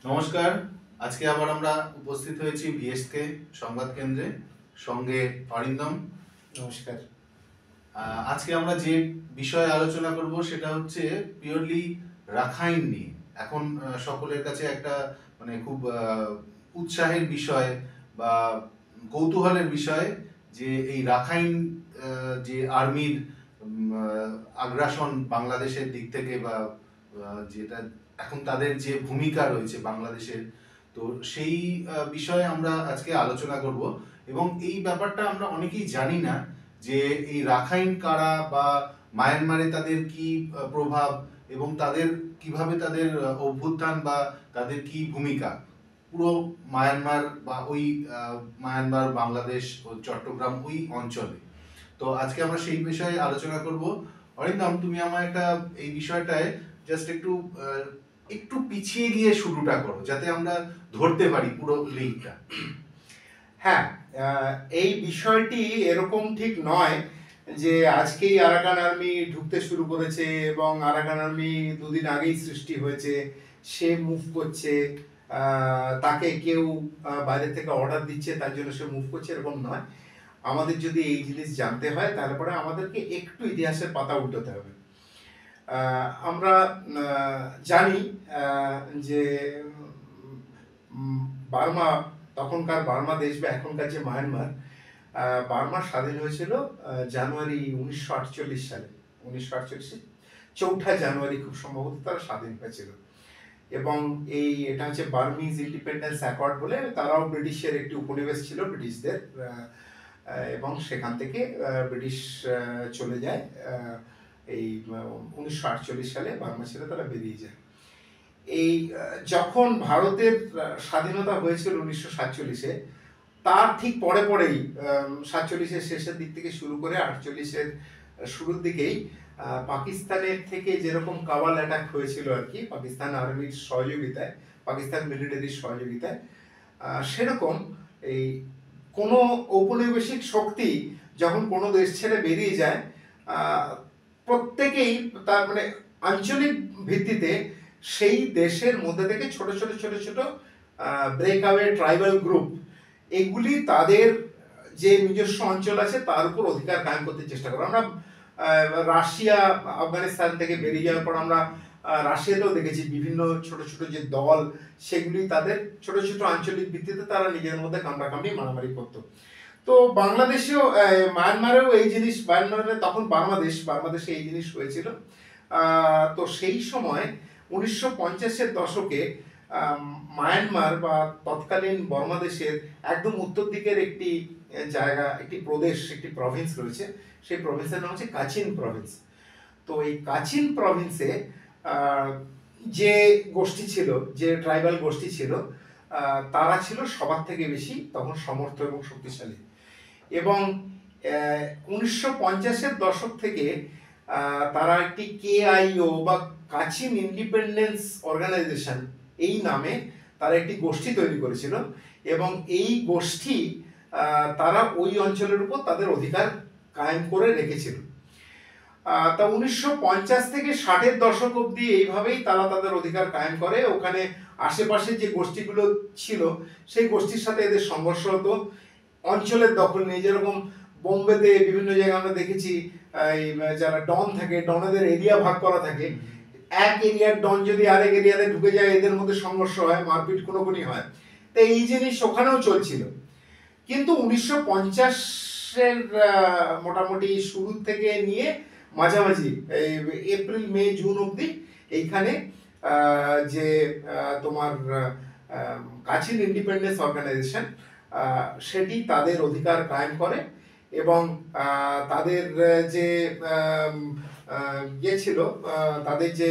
নমস্কার। আজকে আবার আমরা উপস্থিত হয়েছি ভিএসকে সংবাদ কেন্দ্রে, সঙ্গে অরিন্দম। নমস্কার। আজকে আমরা যে বিষয়ে আলোচনা করব সেটা হচ্ছে পিওরলি রাখাইন নিয়ে। এখন সকলের কাছে একটা মানে খুব উৎসাহের বিষয় বা কৌতূহলের বিষয় যে এই রাখাইন যে আর্মির আগ্রাসন বাংলাদেশের দিক থেকে বা যেটা এখন তাদের যে ভূমিকা রয়েছে বাংলাদেশের, তো সেই বিষয়ে আমরা আজকে আলোচনা করব। এবং এই ব্যাপারটা আমরা অনেকেই জানি না যে এই রাখাইন কারা বা মায়ানমারে তাদের কি প্রভাব এবং তাদের কিভাবে তাদের অভ্যুত্থান বা তাদের কি ভূমিকা পুরো মায়ানমার বা ওই মায়ানমার, বাংলাদেশ ও চট্টগ্রাম ওই অঞ্চলে। তো আজকে আমরা সেই বিষয়ে আলোচনা করব। অরিন্দম, তুমি আমার একটা এই বিষয়টায় জাস্ট একটু পিছিয়ে গিয়ে শুরুটা করো, যাতে আমরা ধরতে পারি পুরো লিঙ্কটা। হ্যাঁ, এই বিষয়টি এরকম ঠিক নয় যে আজকেই আরাকান আর্মি ঢুকতে শুরু করেছে এবং আরাকান আর্মি দুদিন আগেই সৃষ্টি হয়েছে, সে মুভ করছে, তাকে কেউ বাইরে থেকে অর্ডার দিচ্ছে তার জন্য সে মুভ করছে, এরকম নয়। আমাদের যদি এই জিনিস জানতে হয় তাহলে পরে আমাদেরকে একটু ইতিহাসের পাতা উল্টোতে হবে। আমরা জানি যে বার্মা, তখনকার বার্মা দেশ বা এখনকার যে মায়ানমার, বার্মা স্বাধীন হয়েছিল জানুয়ারি 1948 সালে। 1948 চৌঠা জানুয়ারি খুব সম্ভবত তারা স্বাধীন হয়েছিল। এবং এটা হচ্ছে বার্মিজ ইন্ডিপেন্ডেন্স অ্যাকর্ড বলে, তারাও ব্রিটিশের একটি উপনিবেশ ছিল ব্রিটিশদের, এবং সেখান থেকে ব্রিটিশ চলে যায় এই 1948 সালে বার্মা ছেড়ে তারা বেরিয়ে যায়। এই যখন ভারতের স্বাধীনতা হয়েছিল 1947-এ, তার ঠিক পরে পরেই 47-এর শেষের দিক থেকে শুরু করে 48-এর শুরুর দিকেই পাকিস্তানের থেকে যেরকম কাওয়াল অ্যাটাক হয়েছিল আর কি, পাকিস্তান আর্মির সহযোগিতায়, পাকিস্তান মিলিটারির সহযোগিতায়, সেরকম এই কোনো ঔপনিবেশিক শক্তি যখন কোনো দেশ ছেড়ে বেরিয়ে যায়, প্রত্যেকেই তার মানে আঞ্চলিক ভিত্তিতে সেই দেশের মধ্যে থেকে ছোট ছোট ছোট ছোট ব্রেকআওয়ে ট্রাইবাল গ্রুপ, এগুলি তাদের যে নিজস্ব অঞ্চল আছে তার উপর অধিকার কায়েম করতে চেষ্টা করে। আমরা রাশিয়া, আফগানিস্তান থেকে বেরিয়ে যাওয়ার পর আমরা রাশিয়াতেও দেখেছি বিভিন্ন ছোট ছোট যে দল, সেগুলি তাদের ছোট ছোট আঞ্চলিক ভিত্তিতে তারা নিজের মধ্যে কামড়াকামড়ি মারামারি করতো। তো বাংলাদেশেও, মায়ানমারেও এই জিনিস, মায়ানমারে তখন বাংলাদেশে এই জিনিস হয়েছিল। তো সেই সময় 1950-এর দশকে মায়ানমার বা তৎকালীন বর্মা দেশের একদম উত্তর দিকের একটি জায়গা, একটি প্রদেশ, একটি প্রভিন্স রয়েছে, সেই প্রভিন্সের নাম হচ্ছে কাচিন প্রভিন্স। তো এই কাচিন প্রভিন্সে যে গোষ্ঠী ছিল, যে ট্রাইবাল গোষ্ঠী ছিল, তারা ছিল সবার থেকে বেশি তখন সমর্থ এবং শক্তিশালী। এবং 1950-এর দশক থেকে তারা একটি কেআইও বা কাচিন ইন্ডিপেন্ডেন্স অর্গানাইজেশন এই নামে তারা একটি গোষ্ঠী তৈরি করেছিল। এবং এই গোষ্ঠী তারা ওই অঞ্চলের উপর তাদের অধিকার কায়েম করে রেখেছিল। তা 1950 থেকে 60-এর দশক অবধি এইভাবেই তারা তাদের অধিকার কায়েম করে। ওখানে আশেপাশে যে গোষ্ঠীগুলো ছিল সেই গোষ্ঠীর সাথে এদের সংঘর্ষ হতো, অঞ্চলের দখল নিয়ে। যেরকম বোম্বেতে বিভিন্ন জায়গায় আমরা দেখেছি যারা ডন থাকে, ডনেদের এরিয়া ভাগ করা থাকে, এক এরিয়ার ডন যদি আরেক এরিয়াতে ঢুকে যায় এদের মধ্যে সংঘর্ষ হয়, মারপিট কোনোখানি হয়। তো এই জিনিস ওখানেও চলছিল। কিন্তু 1950-এর মোটামুটি শুরু থেকে নিয়ে মাঝামাঝি এই এপ্রিল মে জুন অবধি এইখানে যে তোমার কাচিন ইন্ডিপেন্ডেন্স অর্গানাইজেশন, সেটি তাদের অধিকার কায়েম করে। এবং তাদের যে ইয়ে ছিল, তাদের যে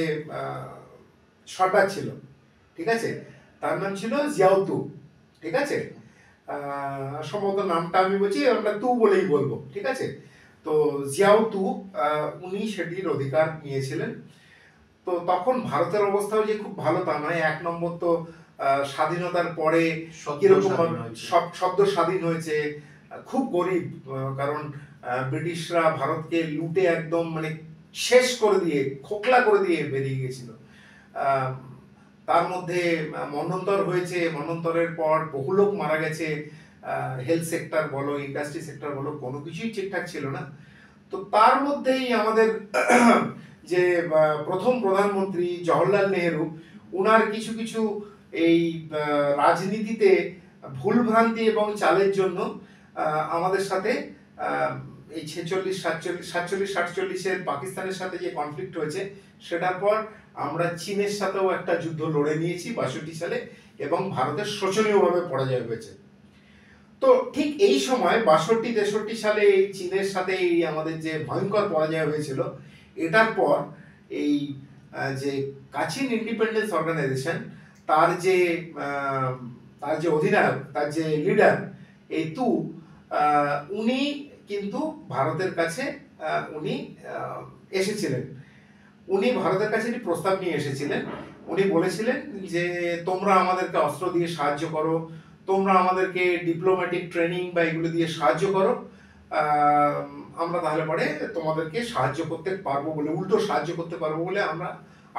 সরকার ছিল, ঠিক আছে, তার নাম ছিল জিয়াউতু, ঠিক আছে। সম্ভবত নামটা আমি বলছি, আমরা তু বলেই বলবো, ঠিক আছে। তো জিয়াউতু উনি সেটির অধিকার নিয়েছিলেন। তো তখন ভারতের অবস্থাও যে খুব ভালো তা নয়। এক নম্বর তো স্বাধীনতার পরে কিরকম সদ্য স্বাধীন হয়েছে, খুব গরিব, কারণ ব্রিটিশরা ভারতকে লুটে একদম মানে শেষ করে দিয়ে, খোকলা করে দিয়ে বেরিয়ে গেছিল। তার মধ্যে মন্বন্তর হয়েছে, মন্বন্তরের পর বহু লোক মারা গেছে, হেলথ সেক্টর বলো, ইন্ডাস্ট্রি সেক্টর বলো, কোনো কিছুই ঠিকঠাক ছিল না। তো তার মধ্যেই আমাদের যে প্রথম প্রধানমন্ত্রী জওহরলাল নেহেরু, উনার কিছু কিছু এই রাজনীতিতে ভুলভ্রান্তি এবং চালের জন্য আমাদের সাথে এই 46-47-47-48-এর পাকিস্তানের সাথে যে কনফ্লিক্ট হয়েছে, সেটার পর আমরা চীনের সাথেও একটা যুদ্ধ লড়ে নিয়েছি 62 সালে, এবং ভারতের শোচনীয়ভাবে পরাজয় হয়েছে। তো ঠিক এই সময় 62-63 সালে এই চীনের সাথে এই আমাদের যে ভয়ঙ্কর পরাজয় হয়েছিল, এটার পর এই যে কাচিন ইন্ডিপেন্ডেন্স অর্গানাইজেশন, তার যে অধিনায়ক, তার যে লিডার এই উনি কিন্তু ভারতের কাছে উনি এসেছিলেন। উনি ভারতের কাছে একটি প্রস্তাব নিয়ে এসেছিলেন। উনি বলেছিলেন যে তোমরা আমাদেরকে অস্ত্র দিয়ে সাহায্য করো, তোমরা আমাদেরকে ডিপ্লোম্যাটিক ট্রেনিং বা এগুলো দিয়ে সাহায্য করো, আমরা তাহলে পরে তোমাদেরকে সাহায্য করতে পারবো বলে, উল্টো সাহায্য করতে পারবো বলে আমরা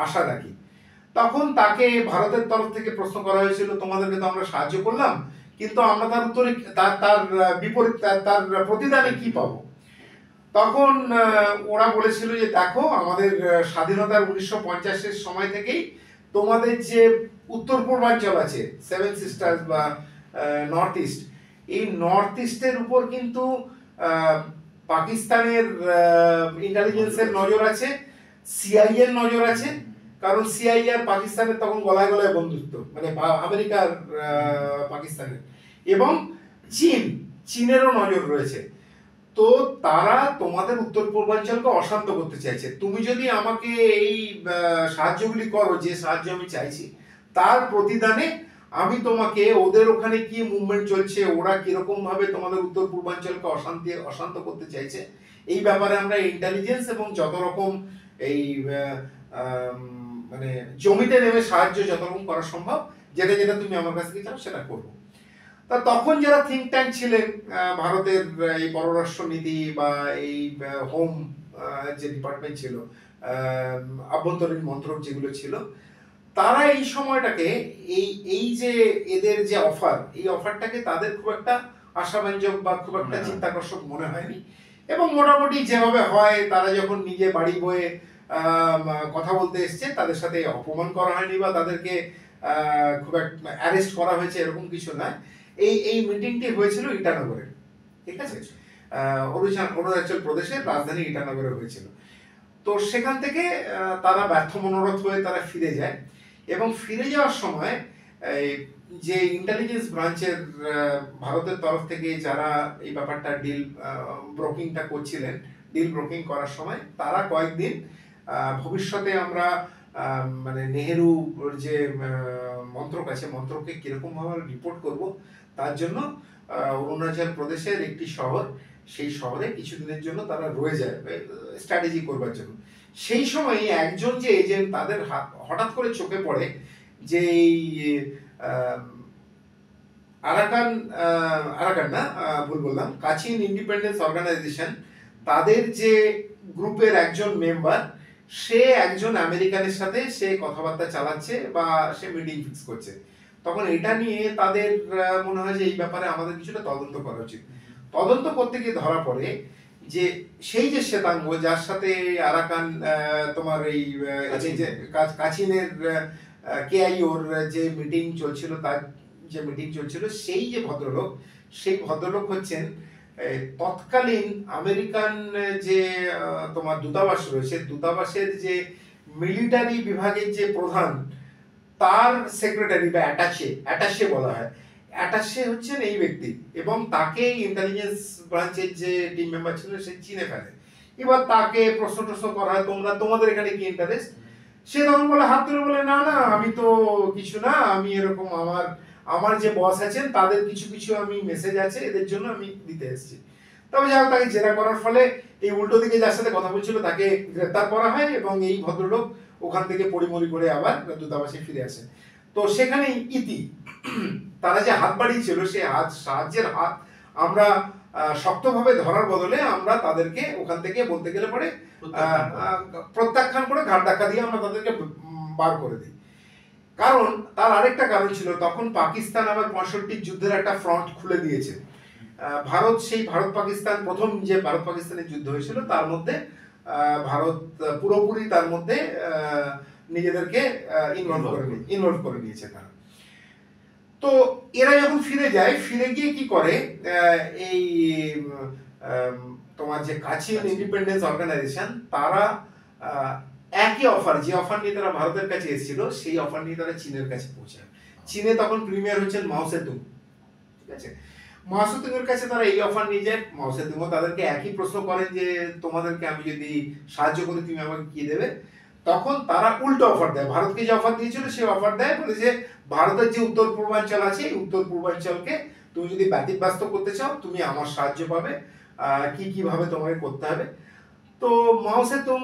আশা রাখি। তখন তাকে ভারতের তরফ থেকে প্রশ্ন করা হয়েছিল, তোমাদেরকে তো আমরা সাহায্য করলাম, কিন্তু আমরা তার উত্তরে তার বিপরীত তার প্রতিদানে কি পাবো? তখন ওরা বলেছিল যে দেখো, আমাদের স্বাধীনতার 1950-এর সময় থেকেই তোমাদের যে উত্তর পূর্বাঞ্চল আছে, 7 সিস্টার্স বা নর্থ ইস্ট, এই নর্থ ইস্টের উপর কিন্তু পাকিস্তানের ইন্টেলিজেন্সের নজর আছে, সিআইএ এর নজর আছে, কারণ সিআইএ আর পাকিস্তানের তখন গলায় গলায় বন্ধুত্ব, মানে আমেরিকার পাকিস্তানের, এবং চীনেরও নজর রয়েছে। তো তারা তোমাদের উত্তর পূর্বাঞ্চলকে অশান্ত করতে চাইছে। তুমি যদি আমাকে এই সাহায্যগুলি করো, যে সাহায্য আমি চাইছি, তার প্রতিদানে আমি তোমাকে ওদের ওখানে কি মুভমেন্ট চলছে, ওরা কিরকম ভাবে তোমাদের উত্তর পূর্বাঞ্চলকে অশান্ত করতে চাইছে, এই ব্যাপারে আমরা ইন্টেলিজেন্স এবং যত রকম এই মানে জমিতে নেমে সাহায্য যত রকম করা সম্ভব, যেটা যেটা তুমি আমার কাছ থেকে চাও সেটা করবো। তা তখন যারা থিঙ্ক ট্যাঙ্ক ছিলেন ভারতের এই পররাষ্ট্র নীতি বা এই হোম যে ডিপার্টমেন্ট ছিল, আভ্যন্তরীণ মন্ত্রক যেগুলো ছিল, তারা এই সময়টাকে এই যে এদের যে অফার, এই অফারটাকে তাদের খুব একটা আশাব্যঞ্জক বা খুব একটা চিন্তাকর্ষক মনে হয়নি। এবং মোটামুটি যেভাবে হয়, তারা যখন নিজে বাড়ি বয়ে কথা বলতে এসছে, তাদের সাথে অপমান করা হয়নি বা তাদেরকে খুব একটা অ্যারেস্ট করা হয়েছে এরকম কিছু নয়। এই মিটিংটি হয়েছিল ইটানগরে, ঠিক আছে, অরুণাচল প্রদেশের রাজধানী ইটানগরে হয়েছিল। তো সেখান থেকে তারা ব্যর্থ মনোরথ হয়ে তারা ফিরে যায়, এবং ফিরে যাওয়ার সময় যে ইন্টেলিজেন্স ব্রাঞ্চের ভারতের তরফ থেকে যারা এই ব্যাপারটা ব্রোকিংটা করছিলেন, ডিল ব্রোকিং করার সময় তারা কয়েকদিন ভবিষ্যতে আমরা মানে নেহেরু যে মন্ত্রক আছে, মন্ত্রককে কিরকম ভাবে রিপোর্ট করব, তার জন্য অরুণাচল প্রদেশের একটি শহর, সেই শহরে কিছুদিনের জন্য তারা রয়ে যায় স্ট্র্যাটেজি করবার জন্য। সেই সময় একজন যে এজেন্ট, তাদের হঠাৎ করে চোখে পড়ে যে আরাকান না, ভুল বললাম, কাচিন ইন্ডিপেন্ডেন্স অর্গানাইজেশন, তাদের যে গ্রুপের একজন মেম্বার, সে একজন আমেরিকানের সাথে সে কথাবার্তা চালাচ্ছে বা সে মিটিং ফিক্স করছে। তখন এটা নিয়ে তাদের মনে হয় যে এই ব্যাপারে আমাদের কিছুটা তদন্ত করা উচিত। তদন্ত করতে গিয়ে ধরা পড়ে যে সেই যে শ্বেতাঙ্গ, যার সাথে আরাকান তোমার এই যে কাচিনের কেআইওর যে মিটিং চলছিল, তার যে মিটিং চলছিল, সেই যে ভদ্রলোক, সেই ভদ্রলোক হচ্ছেন তৎকালীন আমেরিকান যে তোমার দূতাবাস রয়েছে, দূতাবাসের যে মিলিটারি বিভাগের যে প্রধান, তার সেক্রেটারি বা অ্যাটাশে বলা হয়, অ্যাটাশে হচ্ছেন এই ব্যক্তি, এবং তাকে ইন্টেলিজেন্স ব্রাঞ্চের যে টিম মেম্বার ছিল সে চিনে ফেলে। এবার তাকে প্রশ্ন করা হয়, তোমাদের এখানে কি ইন্টারেস্ট? সে তখন বলে, হাত তুলে বলে, না না, আমি তো কিছু না, আমি এরকম আমার যে বস আছেন তাদের কিছু আমি মেসেজ আছে, এদের জন্য আমি দিতে এসেছি। তবে যাই হোক, তাকে জেরা করার ফলে এই উল্টো দিকে যার সাথে কথা বলছিল তাকে গ্রেপ্তার করা হয়, এবং এই ভদ্রলোক ওখান থেকে পরিমরি করে আবার দূতাবাসে ফিরে আসে। তো সেখানেই তারা যে হাত বাড়িয়েছিল, সেই সাহায্যের হাত আমরা শক্তভাবে ধরার বদলে আমরা তাদেরকে ওখান থেকে বলতে গেলে পরে প্রত্যাখ্যান করে, ঘাট ধাক্কা দিয়ে আমরা তাদেরকে বার করে দিই। কারণ তার আরেকটা কারণ ছিল, তখন পাকিস্তান আবার 65 যুদ্ধের একটা ফ্রন্ট খুলে দিয়েছে। ভারত, সেই ভারত পাকিস্তান প্রথম যে ভারত পাকিস্তানের যুদ্ধ হয়েছিল তার মধ্যে ভারত পুরোপুরি তার মধ্যে নিজেদেরকে ইনভলভ করে নিয়েছে তারা। তো এরা যখন ফিরে যায়, ফিরে গিয়ে কি করে, এই তোমার যে কাচিন ইন্ডিপেন্ডেন্স অর্গানাইজেশন, তারা একই অফার, যে অফার নিয়ে তারা ভারতের কাছে এসেছিল, সেই অফার নিয়ে তারা চীনের কাছে পৌঁছায়। চীনে তখন প্রিমিয়ার হচ্ছেন মাও সেতুং, ঠিক আছে। মাও সেতুং এর কাছে তারা এই অফার নিয়ে যায়। মাও সেতুং তাদেরকে একই প্রশ্ন করেন যে তোমাদেরকে আমি যদি সাহায্য করি তুমি আমাকে কি দেবে। তখন তারা উল্টো অফার দেয়, ভারতকে যে অফার দিয়েছিল সেই অফার দেয়, বলে যে ভারতের যে উত্তর পূর্বাঞ্চল আছে, এই উত্তর পূর্বাঞ্চলকে তুমি যদি ব্যতিব্যস্ত করতে চাও তুমি আমার সাহায্য পাবে, কি কিভাবে তোমাকে করতে হবে। তো মাও সেতুং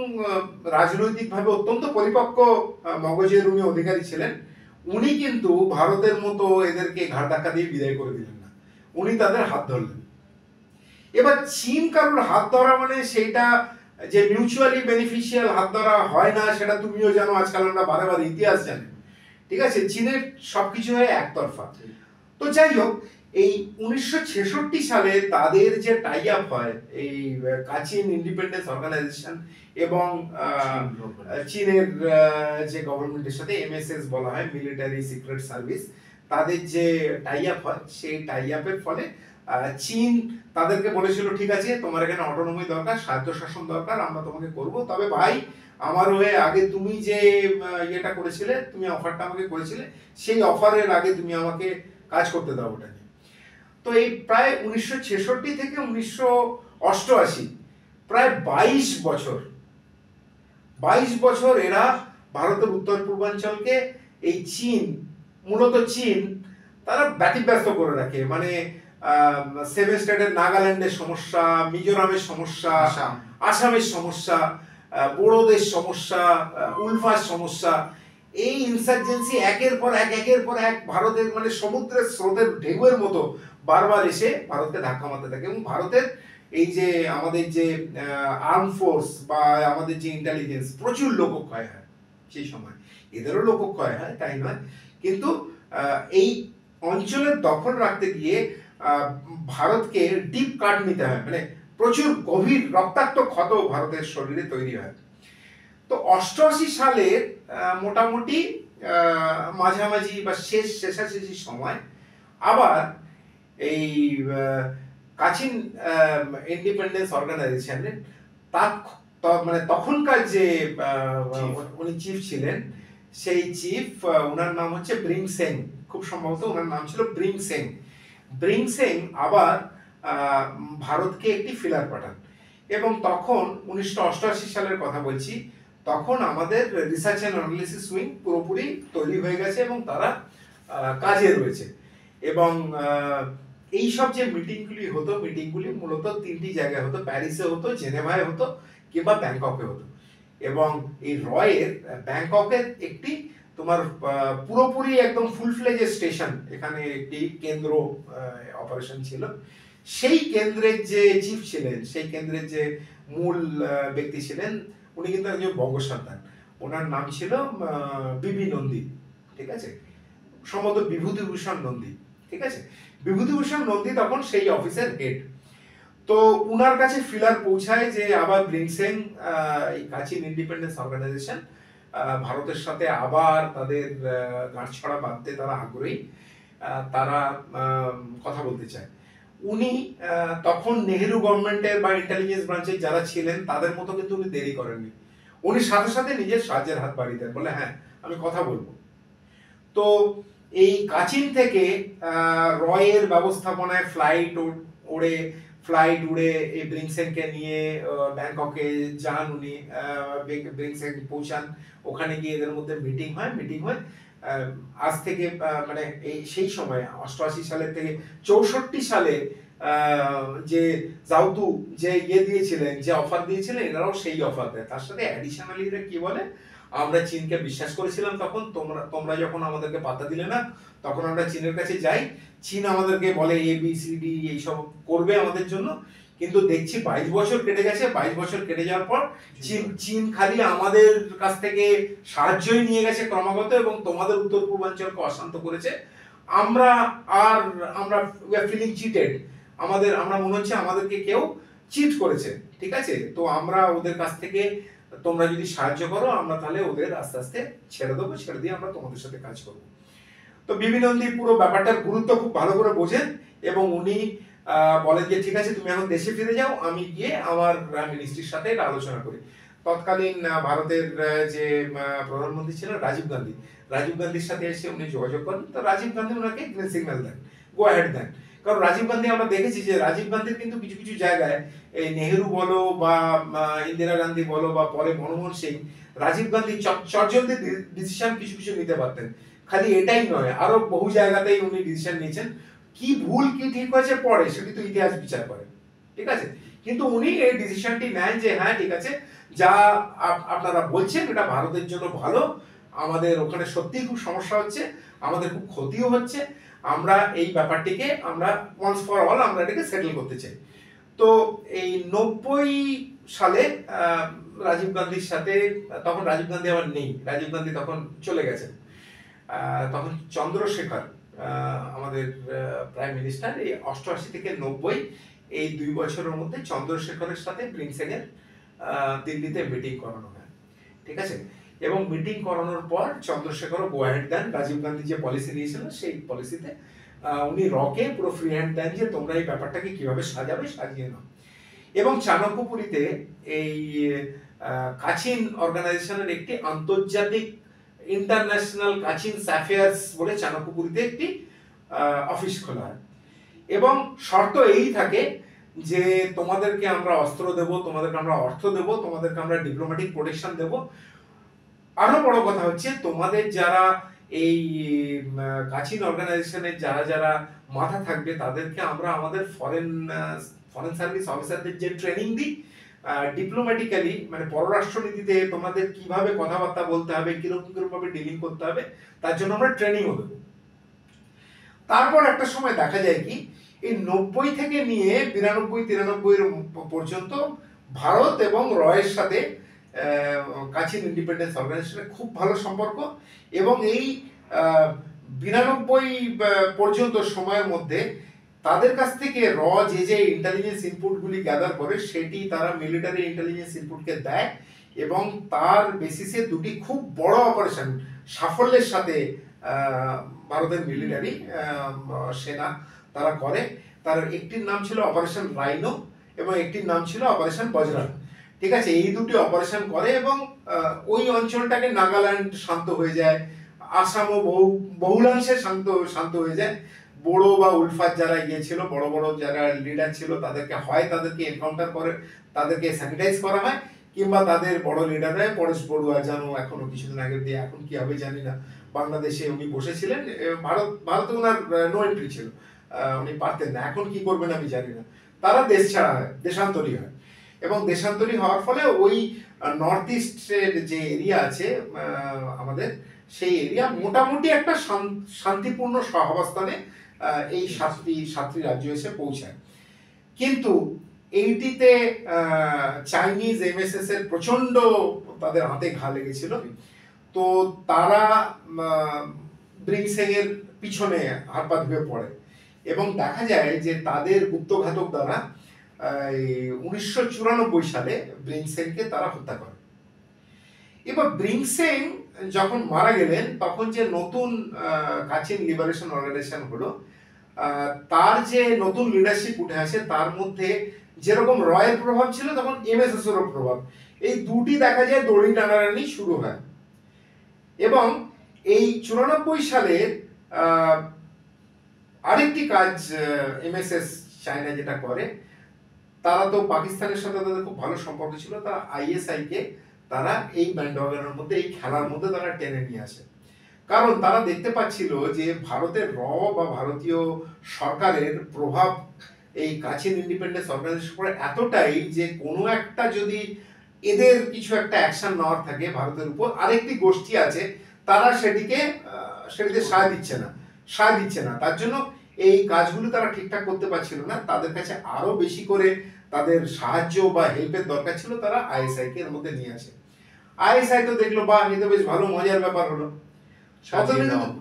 রাজনৈতিকভাবে অত্যন্ত পরিপক্ক মগজের উনি অধিকারী ছিলেন। উনি কিন্তু ভারতের মতো এদেরকে ঘাড় ধাক্কা দিয়ে বিদায় করে দিলেন না, উনি তাদের হাত ধরলেন। এবার চীন কারোর হাত ধরা মানে সেইটা যে মিউচুয়ালি বেনিফিশিয়াল হাত ধরা হয় না, সেটা তুমিও জানো, আজকাল আমরা বারে বারে ইতিহাস জানি, ঠিক আছে। চীনের সবকিছু হয় একতরফা। তো যাই হোক, এই 1966 সালে তাদের যে টাই আপ হয় এই কাচিন ইন্ডিপেন্ডেন্স অর্গানাইজেশন এবং চীনের যে গভর্নমেন্টের সাথে এমএসএস বলা হয়, মিলিটারি সিক্রেট সার্ভিস, তাদের যে টাই আপ হয়, সেই টাই আপের ফলে চীন তাদেরকে বলেছিল ঠিক আছে তোমার এখানে অটোনমি দরকার, স্বায়ত্তশাসন দরকার, আমরা তোমাকে করব, তবে ভাই আমার হয়ে আগে তুমি যে ইয়েটা করেছিলে, তুমি অফারটা আমাকে করেছিলে, সেই অফারের আগে তুমি আমাকে কাজ করতে দাও ওটা নিয়ে। তো এই প্রায় 1966 থেকে 1988 প্রায় 22 বছর এরা ভারতের উত্তর পূর্বাঞ্চলকে, এই চীন, মূলত চীন, তারা ব্যতিব্যস্ত করে রাখে। মানে সেভেন স্টেটের নাগাল্যান্ডের সমস্যা, মিজোরামের সমস্যা, আসামের সমস্যা, বোড়োদের সমস্যা, উলফার সমস্যা, এই ইনসার্জেন্সি একের পর এক ভারতের মানে সমুদ্রের স্রোতের ঢেউয়ের মতো বারবার এসে ভারতকে ধাক্কা মারতে থাকে। এবং ভারতের এই যে আমাদের যে আর্ম ফোর্স বা আমাদের যে ইন্টেলিজেন্স, প্রচুর লোকক্ষয় হয় সেই সময়, এদেরও লোকক্ষয় হয় তাই নয়, কিন্তু এই অঞ্চলের দখল রাখতে গিয়ে ভারতকে ডিপ কাট নিতে হয়, মানে প্রচুর গভীর রক্তাক্ত ক্ষত ভারতের শরীরে তৈরি হয়। তো 88 সালের মোটামুটি মাঝামাঝি বা শেষাশেষি সময় আবার এই কাচিন ইন্ডিপেন্ডেন্স অর্গানাইজেশনের মানে তখনকার যে উনি চিফ ছিলেন, সেই চিফ, ওনার নাম হচ্ছে ব্রিং সেং, খুব সম্ভবত ওনার নাম ছিল ব্রিং সেং। ব্রিং সেং আবার ভারতকে একটি ফিলার পাঠান, এবং তখন 1988 সালের কথা বলছি, তখন আমাদের রিসার্চ অ্যান্ড অ্যানালিসিস উইং পুরোপুরি তৈরি হয়ে গেছে এবং তারা কাজে রয়েছে। এবং এই সব যে মিটিংগুলি হতো, মিটিংগুলি মূলত 3টি জায়গায় হতো, প্যারিসে হতো, জেনেভায় হতো, কিংবা ব্যাংককে হতো। এবং এই রয়ের ব্যাংককের একটি তোমার পুরোপুরি একদম ফুল ফ্লেজের স্টেশন, এখানে একটি কেন্দ্র অপারেশন ছিল। সেই কেন্দ্রের যে চিফ ছিলেন, সেই কেন্দ্রের যে মূল ব্যক্তি ছিলেন, উনি কিন্তু একজন বঙ্গ সন্তান, ওনার নাম ছিল বিবি নন্দী, ঠিক আছে, সম্ভবত বিভূতিভূষণ নন্দী, ঠিক আছে। বিভূতিভূষণ নন্দী তখন সেই অফিসের হেড। তো উনার কাছে ফিলার পৌঁছায় যে আবার ব্রিং সেং, এই কাচিন ইন্ডিপেন্ডেন্স অর্গানাইজেশন ভারতের সাথে আবার তাদের গাঁটছড়া বাঁধতে তারা আগ্রহী, তারা কথা বলতে চায়। উনি তখন নেহেরু গভর্নমেন্টের বা ইন্টেলিজেন্স ব্রাঞ্চের যারা ছিলেন তাদের মতো কিন্তু উনি দেরি করেননি, উনি সাথে সাথে নিজের সাহায্যের হাত বাড়িয়ে দেন, বলে হ্যাঁ আমি কথা বলবো। তো এই কাচিন থেকে রয়ের ব্যবস্থাপনায় ফ্লাইট উড়ে এই ব্রিংসেনকে নিয়ে ব্যাংককে যান উনি, ব্রিংসেন পৌঁছান, ওখানে গিয়ে এদের মধ্যে মিটিং হয়। আজ থেকে মানে এই সেই সময় 88 সালের থেকে 64 সালে যে জাউতু যে দিয়েছিলেন, যে অফার দিয়েছিলেন, এরাও সেই অফার দেয়। তার সাথে অ্যাডিশনালি এরা কি বলে, আমরা চীনকে বিশ্বাস করেছিলাম তখন, তোমরা যখন আমাদেরকে পাত্তা দিলে না, তখন আমরা চীনের কাছে যাই, চীন আমাদেরকে বলে ABCD এইসব করবে আমাদের জন্য, কিন্তু দেখছি 22 বছর কেটে গেছে। 22 বছর কেটে যাওয়ার পর চীন খালি আমাদের কাছ থেকে সাহায্যই নিয়ে গেছে ক্রমাগত, এবং তোমাদের উত্তর পূর্বাঞ্চলকে অশান্ত করেছে। আমরা আমরা ফিলিং চিটেড, আমরা মনে হচ্ছে আমাদেরকে কেউ চিট করেছে, ঠিক আছে? তো আমরা ওদের কাছ থেকে, তোমরা যদি সাহায্য করো আমরা তাহলে ওদের আস্তে আস্তে ছেড়ে দেবো, ছেড়ে দিয়ে আমরা তোমাদের সাথে কাজ করব। তো বিবি নন্দী পুরো ব্যাপারটার গুরুত্ব খুব ভালো করে বোঝেন, এবং উনি বলেন যে ঠিক আছে তুমি এখন দেশে ফিরে যাও, আমি গিয়ে আমার মিনিস্ট্রির সাথে এটা আলোচনা করি। তৎকালীন ভারতের যে প্রধানমন্ত্রী ছিলেন রাজীব গান্ধীর সাথে এসে উনি যোগাযোগ করেন। তো রাজীব গান্ধী ওনাকে গ্রিন সিগন্যাল দেন, গো অ্যাহেড দেন। কারণ রাজীব গান্ধী, আমরা দেখেছি যে রাজীব গান্ধীর কিন্তু কিছু কিছু জায়গায়, এই নেহেরু বলো বা ইন্দিরা গান্ধী বলো বা পরে মনমোহন সিং, রাজীব গান্ধী চটজলদি ডিসিশন কিছু কিছু নিতে পারতেন। খালি এটাই নয়, আরো বহু জায়গাতেই উনি ডিসিশন নিয়েছেন। কি ভুল কি ঠিক হয়েছে পরে সেটি তো ইতিহাস বিচার করে, ঠিক আছে? কিন্তু উনি এই ডিসিশনটি নেন যে হ্যাঁ ঠিক আছে, যা আপনারা বলছেন এটা ভারতের জন্য ভালো, আমাদের ওখানে সত্যিই খুব সমস্যা হচ্ছে, আমাদের খুব ক্ষতিও হচ্ছে, আমরা এই ব্যাপারটিকে আমরা ওয়ান্স ফর অল আমরা এটাকে সেটেল করতে চাই। তো এই 90 সালে রাজীব গান্ধীর সাথে, তখন রাজীব গান্ধী আবার নেই, রাজীব গান্ধী তখন চলে গেছেন, তখন চন্দ্রশেখর আমাদের প্রাইম মিনিস্টার। এই 88 থেকে 90 এই 2 বছরের মধ্যে চন্দ্রশেখরের সাথে ব্রিংসেনের দিল্লিতে মিটিং করানো হয়, ঠিক আছে? এবং মিটিং করানোর পর চন্দ্রশেখরও গো অ্যাহেড দেন। রাজীব গান্ধী যে পলিসি নিয়েছিলেন সেই পলিসিতে উনি রকে পুরো ফ্রি হ্যান্ড দেন যে তোমরা এই ব্যাপারটাকে কিভাবে সাজাবে, সাজিয়ে নাও। এবং চাণক্যপুরীতে এই কাচিন অর্গানাইজেশনের একটি আন্তর্জাতিক ইন্টারন্যাশনাল কাচিন অ্যাফেয়ার্স বলে চাণক্যপুরীতে একটি অফিস খোলা হয়। এবং শর্ত এই থাকে যে তোমাদেরকে আমরা অস্ত্র দেব, তোমাদেরকে আমরা অর্থ দেব, তোমাদেরকে আমরা ডিপ্লোম্যাটিক প্রোটেকশন দেব। আরো বড় কথা হচ্ছে তোমাদের যারা এই কাচিন অর্গানাইজেশনের যারা যারা মাথা থাকবে তাদেরকে আমরা আমাদের ফরেন সার্ভিস অফিসারদের যে ট্রেনিং দিই, ডিপ্লোম্যাটিক্যালি মানে পররাষ্ট্রনীতিতে তোমাদের কিভাবে কথাবার্তা বলতে হবে, কিরকম ভাবে ডিলিং করতে হবে, তার জন্য আমরা ট্রেনিংও দেবো। তারপর একটা সময় দেখা যায় কি, এই 90 থেকে নিয়ে 92-93 পর্যন্ত ভারত এবং রয়ের সাথে কাচিন ইন্ডিপেন্ডেন্স অর্গানাইজেশনের খুব ভালো সম্পর্ক। এবং এই 92 পর্যন্ত সময়ের মধ্যে তাদের কাছ থেকে যে ইন্টেলিজেন্স ইনপুটগুলি গ্যাদার করে সেটি তারা মিলিটারি ইন্টেলিজেন্স ইনপুটকে দেয়, এবং তার বেসিসে দুটি খুব বড় অপারেশন সাফল্যের সাথে ভারতের মিলিটারি সেনা তারা করে। তার একটির নাম ছিল অপারেশন রাইনো এবং একটির নাম ছিল অপারেশন বজরাং, ঠিক আছে? এই দুটি অপারেশন করে এবং ওই অঞ্চলটাকে নাগাল্যান্ড শান্ত হয়ে যায়, আসামও বহুলাংশে শান্ত হয়ে যায়। বড়ো বা উলফাত যারা ছিল, বড় বড় যারা লিডার ছিল, তাদেরকে এনকাউন্টার করে, তাদেরকে স্যানিটাইজ করা হয়, কিংবা তাদের বড় লিডাররা, পরেশ বড়ুয়া জানো এখনো কিছুদিন আগে দিয়ে, এখন কি হবে জানি না, বাংলাদেশে উনি বসেছিলেন, ভারতে ওনার নো এন্ট্রি ছিল, উনি পারতেন না, এখন কি করবেন আমি জানি না, তারা দেশ ছাড়া হয়, দেশান্তরী হয়। এবং দেশান্তরী হওয়ার ফলে ওই নর্থ ইস্টের যে এরিয়া আছে আমাদের, সেই এরিয়া মোটামুটি একটা শান্তিপূর্ণ সহাবস্থানে এই সাতটি রাজ্য এসে পৌঁছায়। কিন্তু এইটিতে চাইনিজ এমএসএস এর প্রচন্ড তাদের হাতে ঘা লেগেছিল। তো তারা ব্রিংসেং এর পিছনে হাত পা ধুয়ে পড়ে, এবং দেখা যায় যে তাদের গুপ্তঘাতক দ্বারা 1994 সালে ব্রিংসেনকে তারা হত্যা করে। এবার ব্রিংসেন যখন মারা গেলেন তখন যে নতুন কাচিন লিবারেশন অর্গানাইজেশন হলো, তার যে নতুন লিডারশিপ উঠে আসে, তার মধ্যে যেরকম রয়ের প্রভাব ছিল তখন এমএসএস এরও প্রভাব, এই দুটি দেখা যায় দড়ি টানাটানি শুরু হয়। এবং এই 94 সালের আরেকটি কাজ এমএসএস চায়না যেটা করে, তারা তো পাকিস্তানের সাথে তাদের খুব ভালো সম্পর্ক ছিল, তারা আইএসআই কে তারা এই ব্যান্ডওয়াগনের মধ্যে, এই খেলার মধ্যে তারা টেনে নিয়ে আসে। কারণ তারা দেখতে পাচ্ছিল যে ভারতের বা ভারতীয় সরকারের প্রভাব এই কাচিন ইন্ডিপেন্ডেন্স অর্গানাইজেশন করে এতটাই যে কোনো একটা যদি এদের কিছু একটা অ্যাকশন নেওয়ার থাকে ভারতের উপর, আরেকটি গোষ্ঠী আছে তারা সেটিতে সায় দিচ্ছে না, তার জন্য এই কাজগুলো তারা ঠিকঠাক করতে পারছিল না। তাদের কাছে আরো বেশি করে তাদের সাহায্য বা হেল্পের দরকার ছিল, তারা আইএসআই কে এর মধ্যে নিয়ে আসে। আইএসআই তো দেখলো বাহ, এই তো বেশ ভালো মজার ব্যাপার হলো।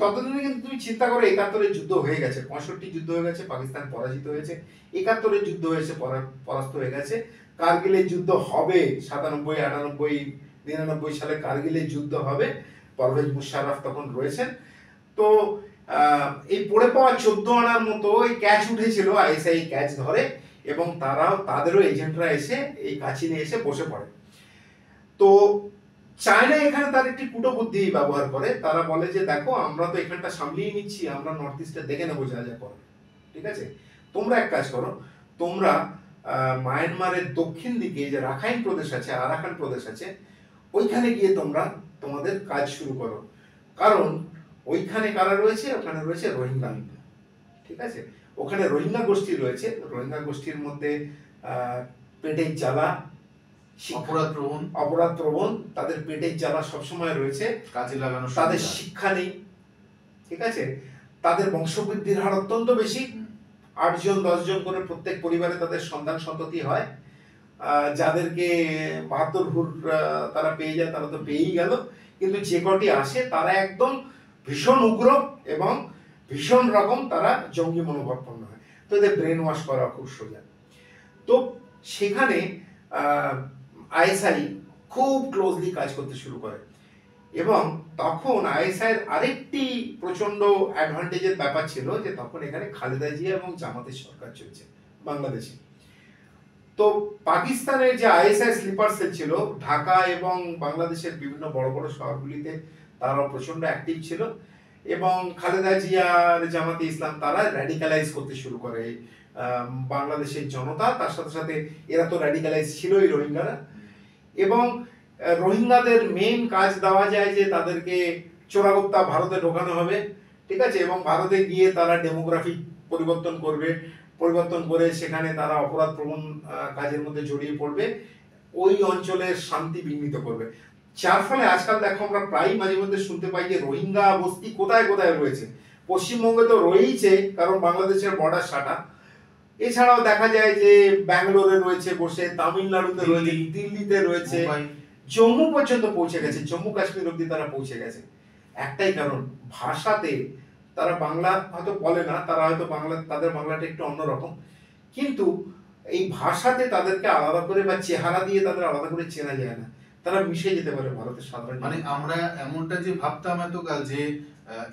ততদিনে কিন্তু তুমি চিন্তা করো, 71-এর যুদ্ধ হয়ে গেছে, 65 যুদ্ধ হয়ে গেছে, পাকিস্তান পরাজিত হয়েছে, 71-এর যুদ্ধ হয়েছে, পরাস্ত হয়ে গেছে, কারগিলের যুদ্ধ হবে 97, 98, 99 সালে কারগিলের যুদ্ধ হবে, পারভেজ মুশাররফ তখন রয়েছেন। তো এই পড়ে পাওয়া 14 আনার মতো এই ক্যাচ উঠেছিল, আইএসআই ক্যাচ ধরে এবং তাদেরও এজেন্টরা এসে এই কাছিনে এসে বসে পড়ে। তো চায়না এখানে তার একটি কূটবুদ্ধি ব্যবহার করে, তারা বলে যে দেখো আমরা তো এখানটা সামলিয়ে নিচ্ছি, আমরা নর্থ ইস্টে দেখে নেবো যা যা করো, ঠিক আছে, তোমরা এক কাজ করো, তোমরা মায়ানমারের দক্ষিণ দিকে যে রাখাইন প্রদেশ আছে, আরাকান প্রদেশ আছে, ওইখানে গিয়ে তোমরা তোমাদের কাজ শুরু করো, কারণ ওইখানে কারা রয়েছে, ওখানে রয়েছে রোহিঙ্গা, ঠিক আছে, ওখানে রোহিঙ্গা গোষ্ঠী রয়েছে, রোহিঙ্গা গোষ্ঠীর মধ্যে পেটের জ্বালা, অপরাধ প্রবণ, তাদের পেটের জ্বালা সবসময় রয়েছে, কাজে লাগানো, তাদের শিক্ষা নেই, ঠিক আছে, তাদের বংশবৃদ্ধির হার অত্যন্ত বেশি, 8 জন 10 জন করে প্রত্যেক পরিবারে তাদের সন্তান সন্ততি হয়, যাদেরকে 72 হুর তারা পেয়ে যায়, তারা তো পেয়েই গেল, কিন্তু যে কটি আসে তারা একদম ভীষণ উগ্র এবং ভীষণ রকম তারা জঙ্গি মনোভাবাপন্ন হয়। তো এদের ব্রেন ওয়াশ করা খুব সোজা। তো সেখানে আইএসআই খুব ক্লোজলি কাজ করতে শুরু করে এবং তখন আইএসআইয়ের আরেকটি প্রচন্ড অ্যাডভান্টেজের ব্যাপার ছিল যে তখন এখানে খালেদা জিয়া এবং জামাতের সরকার চলছে বাংলাদেশে। তো পাকিস্তানের যে আইএসআই স্লিপার সেল ছিল, ঢাকা এবং বাংলাদেশের বিভিন্ন বড় বড় শহরগুলিতে তারা প্রচন্ড অ্যাক্টিভ ছিল এবং খালেদা জিয়ার জামাতে ইসলাম তারা র্যাডিক্যালাইজ করতে শুরু করে বাংলাদেশের জনতা, তার সাথে সাথে এরা তো র্যাডিক্যালাইজ ছিলই রোহিঙ্গারা, এবং রোহিঙ্গাদের মেইন কাজ দেওয়া যায় যে তাদেরকে চোরাগোপ্তা ভারতে ঢোকানো হবে, ঠিক আছে, এবং ভারতে গিয়ে তারা ডেমোগ্রাফিক পরিবর্তন করে সেখানে তারা অপরাধ প্রবণ কাজের মধ্যে জড়িয়ে পড়বে, ওই অঞ্চলের শান্তি বিঘ্নিত করবে, যার ফলে আজকাল দেখো আমরা প্রায় মাঝে মধ্যে শুনতে পাই যে রোহিঙ্গা বস্তি কোথায় কোথায় রয়েছে। পশ্চিমবঙ্গে তো রয়েইছে, কারণ বাংলাদেশের বর্ডার সাটা, এছাড়াও দেখা যায় যে ব্যাঙ্গালোরে রয়েছে বসে, তামিলনাড়ুতে রয়েছে, দিল্লিতে রয়েছে, জম্মু পর্যন্ত পৌঁছে গেছে, জম্মু কাশ্মীর অব্দি তারা পৌঁছে গেছে। একটাই কারণ, ভাষাতে তারা বাংলা হয়তো বলে না, তারা হয়তো বাংলা, তাদের বাংলাটা একটু অন্যরকম, কিন্তু এই ভাষাতে তাদেরকে আলাদা করে বা চেহারা দিয়ে তাদের আলাদা করে চেনা যায় না, তারা মিশে যেতে পারে ভারতের সাধারণ। মানে আমরা এমনটা যে ভাবতাম এতকাল যে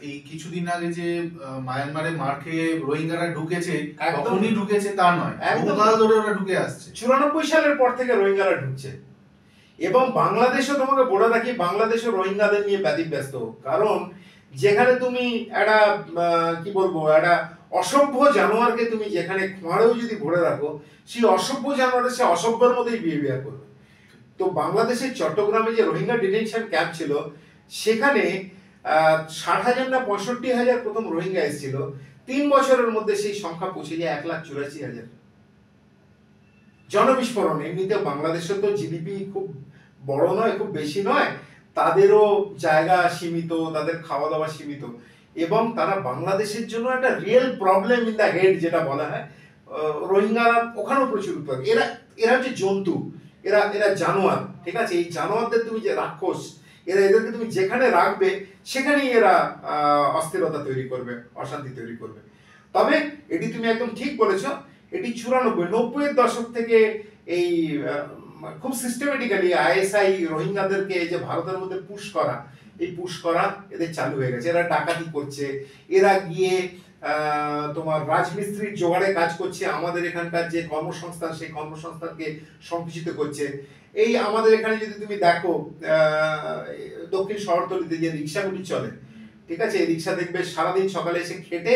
এই কিছুদিন আগে যে মায়ানমারে মার্কে রোহিঙ্গারা ঢুকেছে, তখনই ঢুকেছে তা নয়, বহুকাল ধরে ওরা ঢুকে আসছে। 94 সালের পর থেকে রোহিঙ্গারা ঢুকছে এবং বাংলাদেশও, তোমাকে বলে রাখি, বাংলাদেশও রোহিঙ্গাদের নিয়ে ব্যতিব্যস্ত, কারণ যেখানে তুমি একটা কি বলবো, একটা অসভ্য জানোয়ারকে তুমি যেখানে খোঁয়াড়েও যদি ভরে রাখো, সেই অসভ্য জানোয়ারের সে অসভ্যের মতোই বিহেভিয়ার করবে। তো বাংলাদেশের চট্টগ্রামে যে রোহিঙ্গা ডিটেনশন ক্যাম্প ছিল, সেখানে 60,000 না 65,000 প্রথম রোহিঙ্গা এসেছিল, 3 বছরের মধ্যে সেই সংখ্যা পৌঁছে যায় 1,84,000। জনবিস্ফোরণ। এমনিতেও বাংলাদেশে তো জিডিপি খুব বড় নয়, খুব বেশি নয়, তাদেরও জায়গা সীমিত, তাদের খাওয়া দাওয়া সীমিত, এবং তারা বাংলাদেশের জন্য একটা real problem in the head যেটা বলা হয়। রোহিঙ্গারা ওখানেও প্রচুর উৎপাদ, এরা হচ্ছে জন্তু, এরা জানোয়ার, ঠিক আছে, এই জানোয়ারদের তুমি যে রাক্ষস, এদেরকে তুমি যেখানে রাখবে সেখানেই এরা অস্থিরতা তৈরি করবে, অশান্তি তৈরি করবে। তবে এটি তুমি একদম ঠিক বলেছ, এটি 94-90-এর দশক থেকে এই খুব সিস্টেমেটিক্যালি আইএসআই রোহিঙ্গাদেরকে যে ভারতের মধ্যে পুশ করা, এই পুশ করা এদের চালু হয়ে গেছে। এরা ডাকাতি করছে, এরা গিয়ে তোমার রাজমিস্ত্রির জোগাড়ে কাজ করছে, আমাদের এখানকার যে কর্মসংস্থান সেই কর্মসংস্থানকে সংকুচিত করছে। এই আমাদের এখানে যদি তুমি দেখো দক্ষিণ শহরতলিতে যে রিক্সাগুলি চলে, ঠিক আছে, এই রিক্সা দেখবে সারাদিন সকালে এসে খেটে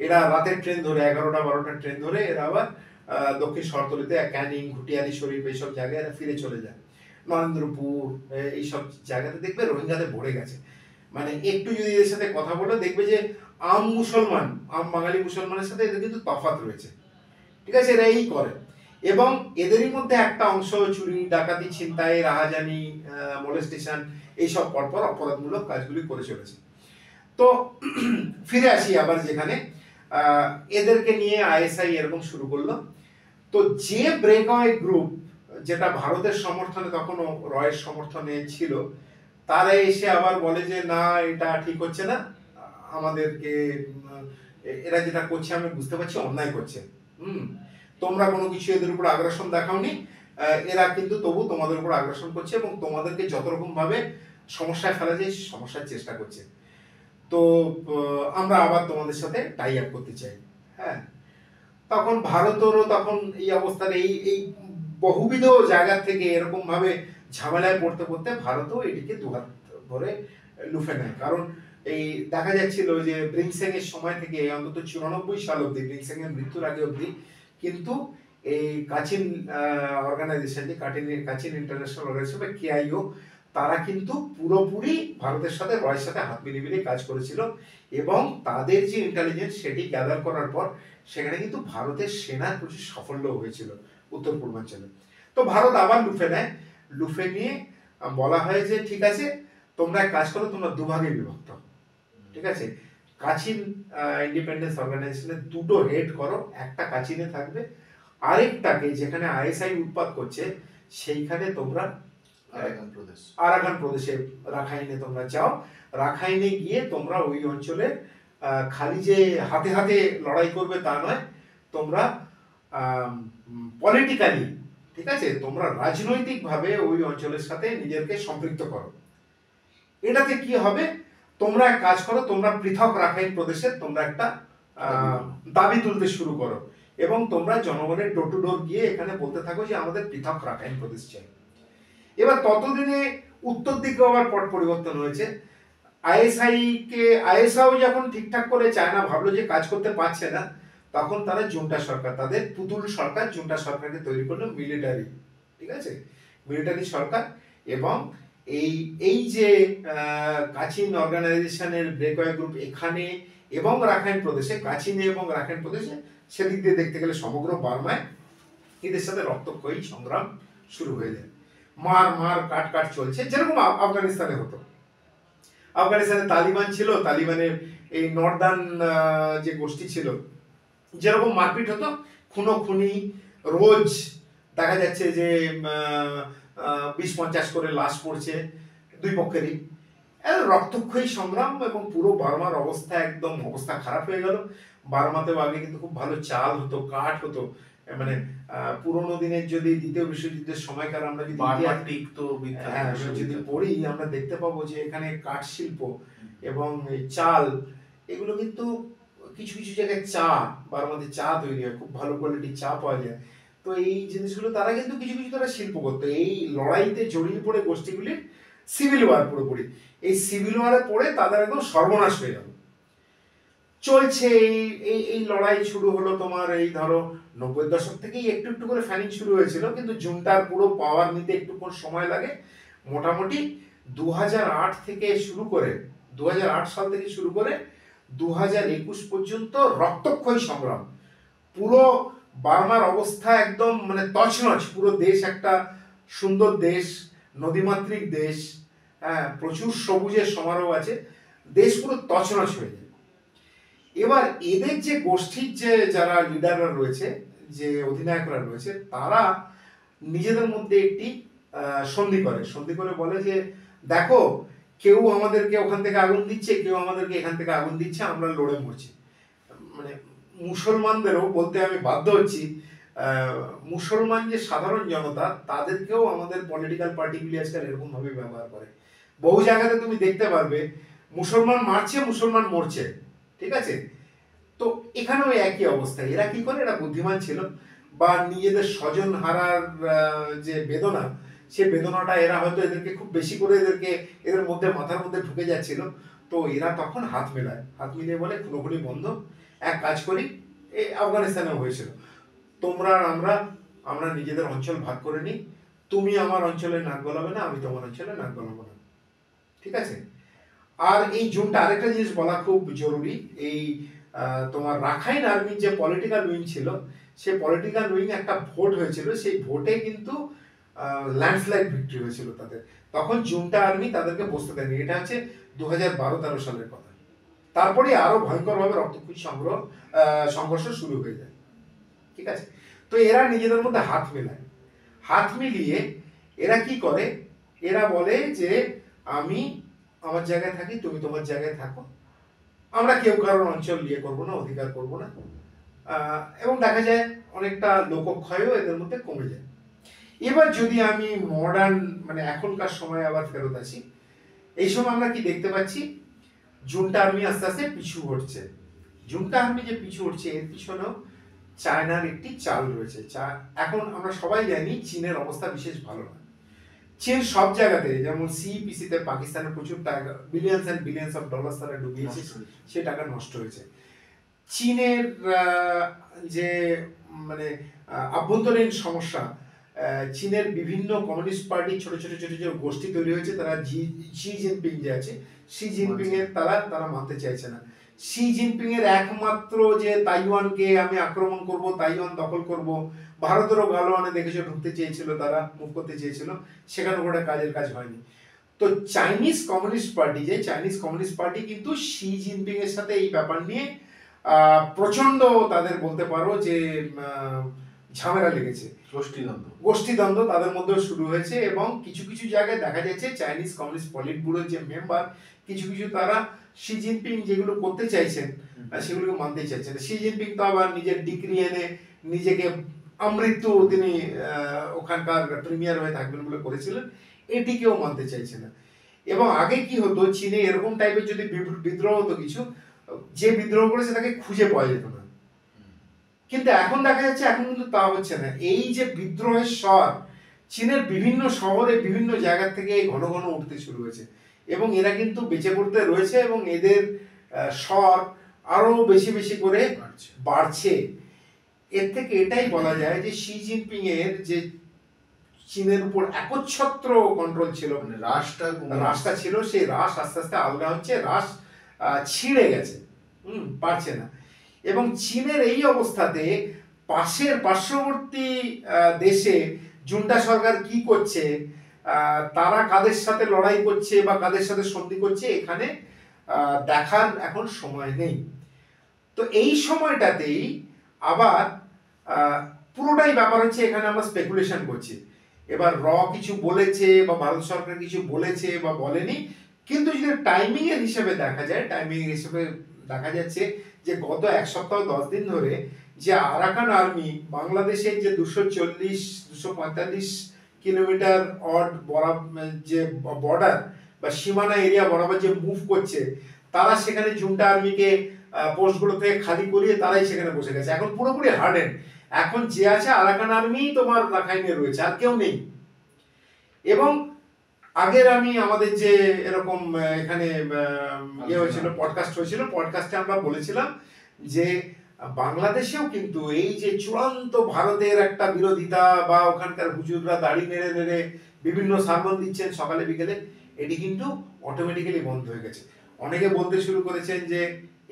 এরা রাতের ট্রেন ধরে, 11টা-12টার ট্রেন ধরে এরা আবার দক্ষিণ শহরতলিতে ক্যানিং, ঘুটিয়ালি শরীফ এইসব জায়গায় এরা ফিরে চলে যায়। নরেন্দ্রপুর এইসব জায়গাতে দেখবে রোহিঙ্গাদের ভরে গেছে। মানে একটু যদি এদের সাথে কথা বলে দেখবে যে আম বাঙালি মুসলমানের সাথে এদের কিন্তু তফাৎ রয়েছে, ঠিক আছে, এরা এই করে। এবং এদেরই মধ্যে একটা অংশ চুরি, ডাকাতি, ছিনতাই, রাহাজানি, মোলেস্টেশন এইসব পরপর অপরাধমূলক কাজগুলি করে চলেছে। তো ফিরে আসি আবার যেখানে এদেরকে নিয়ে আইএসআই এরকম শুরু করলো। তো যে ব্রেকওয়ে গ্রুপ যেটা ভারতের সমর্থনে তখনও রয়ের সমর্থনে ছিল, তারা এসে আবার বলে যে না এটা ঠিক হচ্ছে না, আমাদেরকে এরা যেটা করছে আমি বুঝতে পারছি অন্যায় করছে, তোমরা কোনো কিছু এদের উপর আগ্রাসন দেখাওনি, এরা কিন্তু তবু তোমাদের উপর আগ্রাসন করছে এবং তোমাদেরকে যত রকম ভাবে সমস্যায় ফেলা যায় সমস্যার চেষ্টা করছে। তো আমরা আবার তোমাদের সাথে টাই আপ করতে চাই। হ্যাঁ, তখন ভারতেরও তখন এই অবস্থার এই বহুবিধ জায়গা থেকে এরকম ভাবে ঝামেলায় পড়তে পড়তে ভারতও এটিকে দুহাত ভরে লুফে নেয়। কারণ এই দেখা যাচ্ছিল যে ব্রিংসেন এর সময় থেকে অন্তত 94 সাল অব্দি, ব্রিংসেন এর মৃত্যুর আগে অব্দি কিন্তু এই কাচিন অর্গানাইজেশনটি, কাচিন ইন্টারন্যাশনাল অর্গানাইজেশন বা কেআইও, তারা কিন্তু পুরোপুরি ভারতের সাথে রয়ের সাথে হাত মিলিয়ে মিলিয়ে কাজ করেছিল এবং তাদের যে ইন্টেলিজেন্স সেটি গ্যাদার করার পর সেখানে কিন্তু ভারতের সেনার প্রচুর সাফল্য হয়েছিল উত্তর পূর্বাঞ্চলে। তো ভারত আবার লুফে নেয়, লুফে নিয়ে বলা হয় যে ঠিক আছে তোমরা এক কাজ করো, তোমরা দুভাগে বিভক্ত, ঠিক আছে, কাচিন ইন্ডিপেন্ডেন্স অর্গানাইজেশনের দুটো হেড করো, একটা কাচিনে থাকবে, আরেকটাকে যেখানে আইএসআই উৎপাত করছে সেইখানে তোমরা আরাকান প্রদেশে রাখাইনে তোমরা যাও, রাখাইনে গিয়ে তোমরা ওই অঞ্চলে খালি যে হাতে হাতে লড়াই করবে তা নয়, তোমরা পলিটিক্যালি, ঠিক আছে, তোমরা রাজনৈতিকভাবে ওই অঞ্চলের সাথে নিজেকে সম্পৃক্ত করো। এটাতে কি হবে, তোমরা এক কাজ করো, তোমরা পৃথক রাখাইন প্রদেশের তোমরা একটা দাবি তুলতে শুরু করো এবং তোমরা জনগণের ডোর টু ডোর গিয়ে এখানে বলতে থাকো যে আমাদের পৃথক রাখাইন প্রদেশ চাই। এবার ততদিনে উত্তর দিকে আবার পট পরিবর্তন হয়েছে। আইএসআইও যখন ঠিকঠাক করে চায়না ভাবলো যে কাজ করতে পারছে না, তখন তারা জুন্টা সরকার, তাদের পুতুল সরকার জুন্টা সরকারকে তৈরি করলো, মিলিটারি, ঠিক আছে, মিলিটারি সরকার। এবং এই যে কাচিন অর্গানাইজেশনের ব্রেকওয়ে গ্রুপ এখানে এবং রাখাইন প্রদেশে, কাচিনে এবং রাখাইন প্রদেশে, সেদিক দিয়ে দেখতে গেলে সমগ্র বার্মায় এদের সাথে রক্তক্ষয়ী সংগ্রাম শুরু হয়ে যায়, মার কাট চলছে, যেরকম আফগানিস্তানে হতো। আফগানিস্তানে তালিবান ছিল, তালিবানের এই নর্দার্ন যে গোষ্ঠী ছিল, যেরকম মারপিট হতো, খুনোখুনি, রোজ দেখা যাচ্ছে যে 20-50 করে লাশ পড়ছে দুই পক্ষেরই, রক্তক্ষয়ী সংগ্রাম এবং পুরো বার্মার অবস্থা খারাপ হয়ে গেল। বার্মাতেও আগে কিন্তু খুব ভালো চাল হতো, কাঠ হতো, মানে পুরোনো দিনের যদি দ্বিতীয় বিশ্বযুদ্ধের সময়কার আমরা যদি যদি পড়ি, আমরা দেখতে পাবো যে এখানে কাঠ শিল্প এবং চাল, এগুলো কিন্তু কিছু কিছু জায়গায় বার্মাতে চা তৈরি হয়, খুব ভালো কোয়ালিটির চা পাওয়া যায়। তো এই জিনিসগুলো তারা কিন্তু কিছু কিছু তারা শিল্প করতো। এই লড়াইতে জড়িয়ে পড়ে গোষ্ঠীগুলির সিভিল ওয়ার, পুরোপুরি এই সিভিল ওয়ারে পড়ে তাদের একদম সর্বনাশ হয়ে গেল। চলছে এই লড়াই শুরু হলো তোমার এই ধরো 90-এর দশক থেকেই একটু একটু করে ফ্যানিং শুরু হয়েছিল, কিন্তু জুন্টার পুরো পাওয়ার নিতে একটু সময় লাগে। মোটামুটি 2008 থেকে শুরু করে 2008 সাল থেকে শুরু করে 2021 পর্যন্ত রক্তক্ষয়ী সংগ্রাম, পুরো বার্মার অবস্থা একদম মানে তছনছ। পুরো দেশ একটা সুন্দর দেশ, নদীমাতৃক দেশ, হ্যাঁ, প্রচুর সবুজের সমারোহ আছে, দেশ পুরো তছনছ হয়ে যায়। এবার এদের যে গোষ্ঠীর যে যারা লিডাররা রয়েছে, যে অধিনায়করা রয়েছে, তারা নিজেদের মধ্যে একটি সন্ধি করে বলে যে দেখো, কেউ আমাদেরকে ওখান থেকে আগুন দিচ্ছে, কেউ আমাদেরকে এখান থেকে আগুন দিচ্ছে, আমরা লড়ে মরছি। মানে মুসলমানদেরও বলতে আমি বাধ্য হচ্ছি, মুসলমান যে সাধারণ জনতা, তাদেরকেও আমাদের পলিটিক্যাল পার্টিগুলি আজকাল এরকম ভাবে ব্যবহার করে। বহু জায়গাতে তুমি দেখতে পারবে মুসলমান মারছে, মুসলমান মরছে, ঠিক আছে। তো এখানেও একই অবস্থা। এরা কি করে, এরা বুদ্ধিমান ছিল, বা নিজেদের স্বজন হারার যে বেদনা, সে বেদনাটা এরা হয়তো এদেরকে খুব বেশি করে এদের মধ্যে মাথার মধ্যে ঢুকে যাচ্ছিল। তো এরা তখন হাত মিলিয়ে বলে খুনোখুনি বন্ধ, এক কাজ করি, এই আফগানিস্তানেও হয়েছিল, তোমরা আর আমরা নিজেদের অঞ্চল ভাগ করে নিই, তুমি আমার অঞ্চলে নাক গলাবে না, আমি তোমার অঞ্চলে নাক গলাবো না, ঠিক আছে। আর এই জোনটা আরেকটা জিনিস বলা খুব জরুরি, এই তোমার রাখাইন আর্মির যে পলিটিক্যাল উইং ছিল, সেই পলিটিক্যাল উইং একটা ভোট হয়েছিল, সেই ভোটে কিন্তু ল্যান্ডস্লাইড ভিক্টরি হয়েছিল তাদের। তখন জুন্টা আর্মি তাদেরকে বসতে দেয়নি। এটা হচ্ছে 2012-13 সালের কথা। তারপরে আরো ভয়ঙ্করভাবে রক্তক্ষয়ী সংঘর্ষ শুরু হয়ে যায়, ঠিক আছে। তো এরা নিজেদের মধ্যে হাত মেলায়, হাত মিলিয়ে এরা কি করে, এরা বলে যে আমি আমার জায়গায় থাকি, তুমি তোমার জায়গায় থাকো, আমরা কেউ কারোর অঞ্চল নিয়ে করবো না, অধিকার করবো না। এবং দেখা যায় অনেকটা লোকক্ষয়ও এদের মধ্যে কমে যায়। এবার যদি আমি মডার্ন মানে এখনকার সময় আবার ফেরত আসি, এই সময় আমরা কি দেখতে পাচ্ছি, জুনটা আর্মি আস্তে আস্তে পিছু হটছে। জুনটা আর্মি যে পিছু হটছে এর পিছনেও চায়নার একটি চাল রয়েছে। এখন আমরা সবাই জানি চীনের অবস্থা বিশেষ ভালো না। চীন সব জায়গাতে, যেমন সিপিসিতে পাকিস্তানের প্রচুর টাকা, billions and billions of dollars তারা ডুবিয়েছে, সে টাকা নষ্ট হয়েছে। চীনের যে মানে আভ্যন্তরীণ সমস্যা, চীনের বিভিন্ন কমিউনিস্ট পার্টি ছোট ছোট ছোট ছোট গোষ্ঠী তৈরি হয়েছে, তারা শি জিনপিং যে আছে, শি জিনপিং এর তারা মানতে চাইছে না। শি জিনপিং এর একমাত্র যে তাইওয়ানকে আমি আক্রমণ করব, তাইওয়ান দখল করব, ভারতেরও গালোয়ানে দেখেছো ঢুকতে চেয়েছিল, তারা মুভ করতে চেয়েছিল, সেখানে ওটা কাজের কাজ হয়নি। তো চাইনিজ কমিউনিস্ট পার্টি কিন্তু শি জিনপিং এর সাথে এই ব্যাপার নিয়ে প্রচন্ড, তাদের বলতে পারো যে ঝামেলা লেগেছে, গোষ্ঠীদ্বন্দ্ব তাদের মধ্যে শুরু হয়েছে। এবং কিছু কিছু জায়গায় দেখা যাচ্ছে চাইনিজ কমিউনিস্ট পলিট ব্যুরোর যে মেম্বার, কিছু কিছু তারা শি জিনপিং যেগুলো করতে চাইছেন সেগুলোকে মানতে চাইছেন। শি জিনপিং তো আবার নিজের ডিগ্রি এনে নিজেকে আমৃত্যু তিনি ওখানকার প্রিমিয়ার হয়ে থাকবেন বলে করেছিলেন, এটিকেও মানতে চাইছে না। এবং আগে কি হতো, চীনে এরকম টাইপের যদি বিদ্রোহ হতো কিছু, যে বিদ্রোহ করেছে তাকে খুঁজে পাওয়া যেত না। কিন্তু এখন দেখা যাচ্ছে এখন কিন্তু তা হচ্ছে না। এই যে বিদ্রোহের স্বর চীনের বিভিন্ন শহরে বিভিন্ন জায়গা থেকে ঘন ঘন উঠতে শুরু হয়েছে, এবং এরা কিন্তু বেঁচে পড়তে রয়েছে, এবং এদের স্বর আরো বেশি বেশি করে বাড়ছে। এর থেকে এটাই বলা যায় যে শি জিনপিং এর যে চীনের উপর একচ্ছত্র কন্ট্রোল ছিল, মানে রাশটা ছিল, সেই রাশ আস্তে আস্তে আলগা হচ্ছে, রাশ ছিঁড়ে গেছে, পারছে না। এবং চীনের এই অবস্থাতে পার্শ্ববর্তী দেশে জুন্টা সরকার কি করছে, তারা কাদের সাথে লড়াই করছে বা কাদের সাথে সন্ধি করছে, এখানে দেখার এখন সময় নেই। তো এই সময়টাতেই আবার পুরোটাই ব্যাপার হচ্ছে, এখানে আমরা স্পেকুলেশন করছি। এবার কিছু বলেছে বা ভারত সরকার কিছু বলেছে বা বলেনি, কিন্তু যদি টাইমিং এর হিসেবে দেখা যাচ্ছে যে গত এক সপ্তাহ 10 দিন ধরে যে আরাকান আর্মি বাংলাদেশের যে 240-245 কিলোমিটার যে বর্ডার বা সীমানা এরিয়া বরাবর যে মুভ করছে, তারা সেখানে জুন্টা আর্মিকে পোস্টগুলো থেকে খালি করিয়ে তারাই সেখানে বসে গেছে। এখন পুরোপুরি হার্ডেন, এখন যে আছে আরাকান আর্মি তোমার রাখাইনে রয়েছে, আর কেউ নেই। এবং আগের আমাদের যে এরকম এখানে হয়েছিল, পডকাস্টে আমরা বলেছিলাম যে বাংলাদেশেও কিন্তু এই যে চূড়ান্ত ভারতের একটা বিরোধিতা বা ওখানকার হুজুররা দাড়ি নেড়ে নেড়ে বিভিন্ন সারমন দিচ্ছেন সকালে বিকেলে, এটি কিন্তু অটোমেটিক্যালি বন্ধ হয়ে গেছে। অনেকে বলতে শুরু করেছেন যে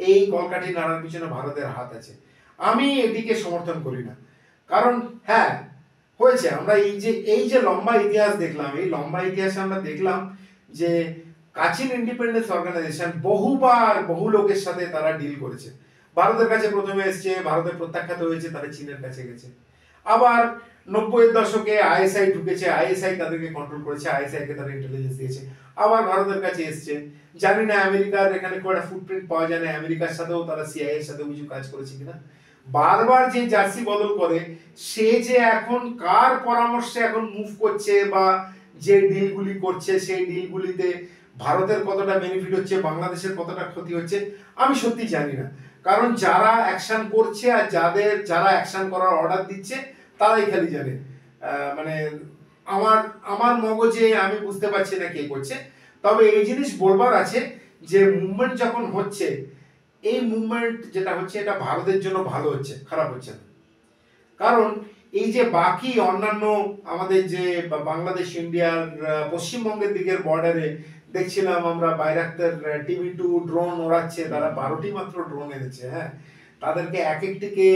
এই কলকাঠি নাড়ার পিছনে ভারতের হাত আছে। আমি এটিকে সমর্থন করি না, কারণ হ্যাঁ হয়েছে, আমরা এই যে লম্বা ইতিহাস দেখলাম, এই লম্বা ইতিহাসে আমরা দেখলাম যে কাচিন ইন্ডিপেন্ডেন্স অর্গানাইজেশন বহুবার বহু লোকের সাথে তারা ডিল করেছে। ভারতের কাছে প্রথমে এসছে, ভারতের প্রত্যাখ্যাত হয়েছে, তারা চীনের কাছে গেছে। আবার 90-এর দশকে আইএসআই ঢুকেছে, আইএসআই তাদেরকে কন্ট্রোল করেছে, আইএসআই কে তারা ইন্টেলিজেন্স দিয়েছে, আবার ভারতের কাছে এসছে। জানি না আমেরিকার এখানে খুব একটা ফুটপ্রিন্ট পাওয়া যায় না, আমেরিকার সাথেও তারা সিআইএ এর সাথে কিছু কাজ করেছে কিনা। বারবার যে জার্সি বদল করে, সে যে এখন কার পরামর্শে এখন মুভ করছে বা যে ডিলগুলি করছে, সেই ডিলগুলিতে ভারতের কতটা বেনিফিট হচ্ছে, বাংলাদেশের কতটা ক্ষতি হচ্ছে, আমি সত্যি জানি না। কারণ যারা অ্যাকশন করছে আর যারা অ্যাকশন করার অর্ডার দিচ্ছে, তারাই খালি জানে। মানে আমার মগজে আমি বুঝতে পারছি না কে করছে। তবে এই জিনিস বলবার আছে যে মুভমেন্ট যখন হচ্ছে, এই মুভমেন্ট যেটা হচ্ছে এটা ভারতের জন্য ভালো হচ্ছে, খারাপ হচ্ছে না। কারণ এই যে বাকি অন্যান্য আমাদের যে বাংলাদেশ ইন্ডিয়ার পশ্চিমবঙ্গের দিকের বর্ডারে দেখছিলাম আমরা বাইরাক্তার TB2 ড্রোন ওড়াচ্ছে, তারা 12টি মাত্র ড্রোন এনেছে। হ্যাঁ, তাদেরকে এক একটিকে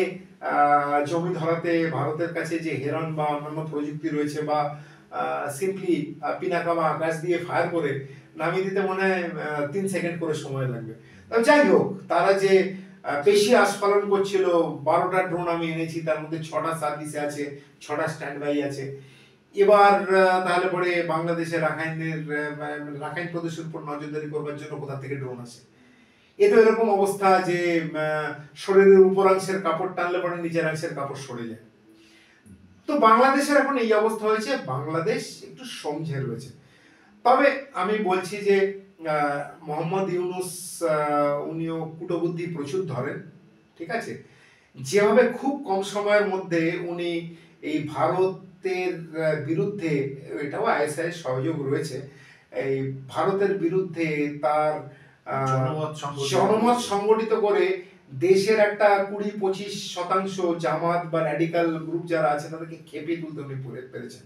জমি ধরাতে ভারতের কাছে যে হেরন বা অন্যান্য প্রযুক্তি রয়েছে, বা সিম্পলি পিনাকা বা আকাশ দিয়ে ফায়ার করে নামিয়ে দিতে মনে হয় 3 সেকেন্ড করে সময় লাগবে। যাই হোক, তারা যে পেশি আস্ফালন করছিল, 12টা ড্রোন আমি এনেছি, তার মধ্যে 6টা সার্ভিসে আছে, 6টা স্ট্যান্ড বাই আছে। এবার তাহলে পরে বাংলাদেশে রাখাইন প্রদেশের উপর নজরদারি করবার জন্য কোথা থেকে ড্রোন আসে? এ তো এরকম অবস্থা যে শরীরের উপরাংশের কাপড় টানলে পরে নিচের অংশের কাপড় সরে যায়। তো বাংলাদেশের এখন এই অবস্থা হয়েছে, বাংলাদেশ একটু সমঝে রয়েছে। তবে আমি বলছি যে মোহাম্মদ ইউনূস উনিও কূটবুদ্ধি প্রচুর ধরেন, ঠিক আছে। যেভাবে খুব কম সময়ের মধ্যে উনি এই ভারতের বিরুদ্ধে, এটাও আইএসআই এর সহযোগ রয়েছে, এই ভারতের বিরুদ্ধে তার জনমত সংগঠিত করে দেশের একটা 20-25% জামাত বা র্যাডিক্যাল গ্রুপ যারা আছে তাদেরকে খেপিয়ে তুলতে উনি পেরেছেন।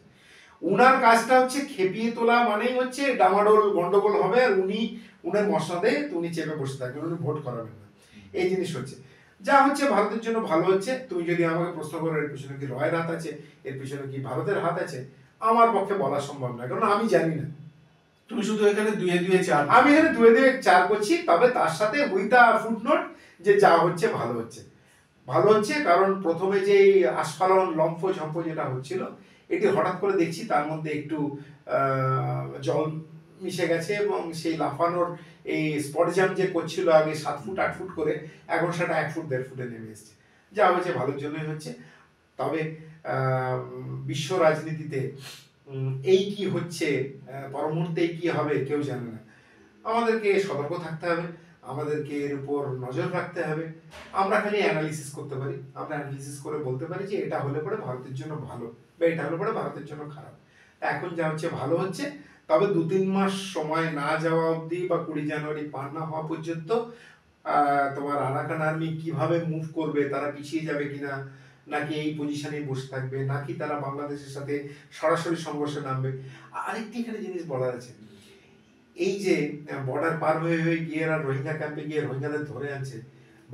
উনার কাজটা হচ্ছে খেপিয়ে তোলা, মানেই হচ্ছে ডামাডোল গন্ডগোল হবে, আর উনার মসনদে উনি চেপে বসে থাকবেন, উনি ভোট করাবেন না। এই জিনিস হচ্ছে, যা হচ্ছে ভারতের জন্য ভালো হচ্ছে। তুমি যদি আমাকে প্রশ্ন করো এর পিছনে কি রয়ের হাত আছে, এর পিছনে কি ভারতের হাত আছে, আমার পক্ষে বলা সম্ভব না, কারণ আমি জানি না। তুমি শুধু এখানে দুয়ে দুয়ে চার, আমি এখানে দুয়ে চার করছি, তবে তার সাথে উইথ আ ফুটনোট যে যা হচ্ছে ভালো হচ্ছে। ভালো হচ্ছে কারণ প্রথমে যে আস্ফালন লম্ফ ঝম্প যেটা হচ্ছিল, এটি হঠাৎ করে দেখছি তার মধ্যে একটু জল মিশে গেছে, এবং সেই লাফানোর এই স্পট জাম্প যে করছিল আগে 7 ফুট 8 ফুট করে, এখন সেটা 1 ফুট 1.5 ফুটে নেমে এসছে। যা হচ্ছে ভালোর জন্যই হচ্ছে। তবে বিশ্ব রাজনীতিতে এই কি হচ্ছে, পর মুহূর্তে কি হবে কেউ জানে না। আমাদেরকে সতর্ক থাকতে হবে, আমাদেরকে এর উপর নজর রাখতে হবে। আমরা খালি অ্যানালিসিস করতে পারি, আমরা অ্যানালিসিস করে বলতে পারি যে এটা হলে পরে ভারতের জন্য ভালো বা এটা হলে পরে ভারতের জন্য খারাপ। এখন যা হচ্ছে ভালো হচ্ছে, তবে 2-3 মাস সময় না যাওয়া অবধি বা 20 জানুয়ারি পার না হওয়া পর্যন্ত তোমার আরাকান আর্মি কিভাবে মুভ করবে, তারা পিছিয়ে যাবে কিনা, নাকি এই পজিশনে বসে থাকবে, নাকি তারা বাংলাদেশের সাথে সরাসরি সংঘর্ষে নামবে। আরেকটি এখানে জিনিস বলার আছে, এই যে বর্ডার পার হয়ে গিয়ে আর রোহিঙ্গা ক্যাম্পে গিয়ে রোহিঙ্গাদের ধরে আনছে,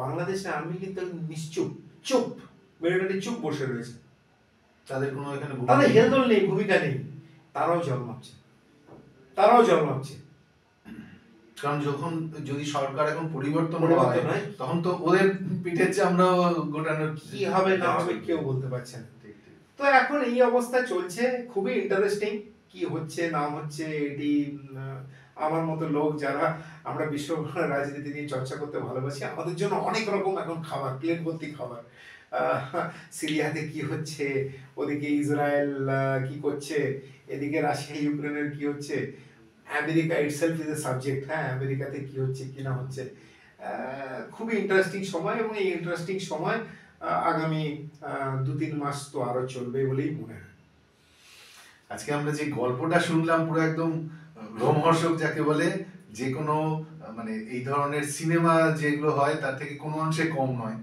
বাংলাদেশের আর্মি কিন্তু নিশ্চুপ, চুপ, মিলিটারি চুপ বসে রয়েছে। তাদের কোনো এখানে তাদের হেলদোল নেই, ভূমিকা নেই, তারাও জন্মাচ্ছে। কারণ যখন যদি সরকার এখন পরিবর্তন হয়, তখন তো ওদের পিঠের চামড়া গোটানোর কি হবে না হবে কেউ বলতে পারছে না। তো এখন এই অবস্থা চলছে, খুবই ইন্টারেস্টিং কি হচ্ছে না হচ্ছে। এটি আমার মতো লোক যারা আমরা বিশ্ব রাজনীতি নিয়ে চর্চা করতে ভালোবাসি, আমাদের জন্য অনেক রকম এখন খাবার, প্লেট ভর্তি খাবার। সিরিয়াতে কি হচ্ছে, ওদিকে ইসরায়েল কি করছে, এদিকে রাশিয়া ইউক্রেনের কি হচ্ছে, America itself is a subject. হ্যাঁ, আমেরিকাতে কি হচ্ছে কি না হচ্ছে, খুবই ইন্টারেস্টিং সময়। এবং এই ইন্টারেস্টিং সময় আগামী 2-3 মাস তো আরো চলবে বলেই মনে হয়। আজকে আমরা যে গল্পটা শুনলাম পুরো একদম রোমহর্ষক যাকে বলে, যে কোনো মানে এই ধরনের সিনেমা যেগুলো হয় তার থেকে কোনো অংশে কম নয়।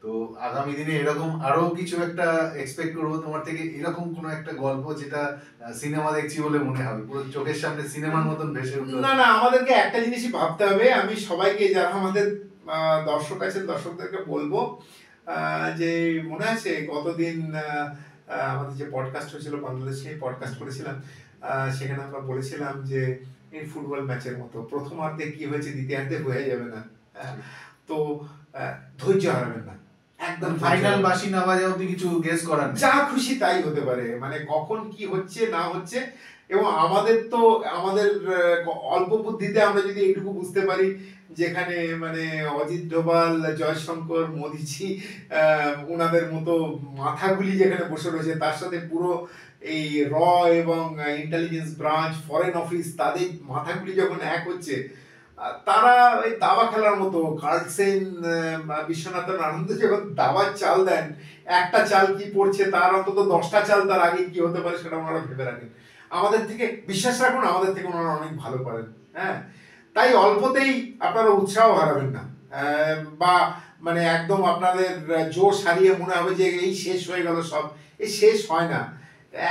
তো আগামী দিনে এরকম আরো কিছু একটা এক্সপেক্ট করবো তোমার থেকে, এরকম কোনো একটা গল্প যেটা সিনেমা দেখছি বলে মনে হবে, পুরো চোখের সামনে সিনেমার মতন ভেসে উঠবে। না, আমাদেরকে একটা জিনিসই ভাবতে হবে। আমি সবাইকে, যারা আমাদের দর্শক আছেন, দর্শকদেরকে বলবো যে মনে আছে গতদিন আমাদের যে পডকাস্ট হয়েছিল, বাংলাদেশে পডকাস্ট করেছিলাম, সেখানে আমরা বলেছিলাম যে এই ফুটবল ম্যাচের মতো প্রথমার্ধে কি হয়েছে দ্বিতীয়ার্ধে বোঝা যাবে না। তো ধৈর্য হারাবেন না, একদম ফাইনাল বাঁশি না বাজা অবধি কিছু গেস করার নেই, যা খুশি তাই হতে পারে, মানে কখন কি হচ্ছে না হচ্ছে। এবং আমাদের তো আমাদের অল্প বুদ্ধিতে আমরা যদি এইটুকু বুঝতে পারি, যেখানে মানে অজিত ডোভাল, জয়শঙ্কর, মোদিজি ওনাদের মতো মাথাগুলি যেখানে বসে রয়েছে, তার সাথে পুরো এই এবং ইন্টেলিজেন্স ব্রাঞ্চ, ফরেন অফিস, তাদের মাথাগুলি যখন এক হচ্ছে, তারা ওই দাবা খেলার মতো, কার্লসেন, বিশ্বনাথন আনন্দ যখন দাবার চাল দেন, একটা চাল কি পড়ছে তার অন্তত 10টা চাল তার আগে কি হতে পারে সেটা ওনারা ভেবে রাখেন। আমাদের থেকে বিশ্বাস রাখুন, আমাদের থেকে ওনারা অনেক ভালো পারেন। হ্যাঁ, তাই অল্পতেই আপনারা উৎসাহ হারাবেন না, বা মানে একদম আপনাদের জোশ হারিয়ে মনে হবে যে এই শেষ হয়ে গেল সব। এই শেষ হয় না,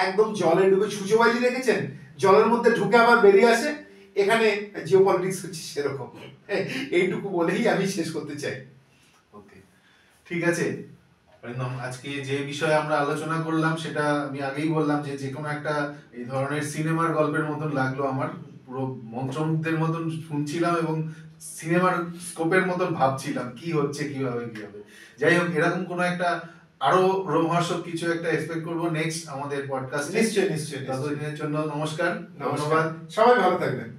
একদম জলে ডুবে ছুঁচোবাজি দেখেছেন, জলের মধ্যে ঢুকে আবার বেরিয়ে আসে, এখানে জিওপলিটিক্স হচ্ছে সেরকম। এইটুকু বলেই আমি শেষ করতে চাই। ওকে, ঠিক আছে আজকে যে বিষয়ে আমরা আলোচনা করলাম সেটা আমি আগেই বললাম যে কোনো একটা এই ধরনের সিনেমার গল্পের মতন লাগলো আমার। পুরো মন্ত্রমুগ্ধের মতন শুনছিলাম এবং সিনেমার স্কোপের মতন ভাবছিলাম কি হচ্ছে কিভাবে কি হবে। যাই হোক, এরকম কোনো একটা আরো রোমহর্ষক কিছু একটা এক্সপেক্ট করবো নেক্সট আমাদের পডকাস্টে। নিশ্চয়ই নিশ্চয়ই ততদিনের জন্য নমস্কার, নমস্কার, ধন্যবাদ। সবাই ভালো থাকবেন।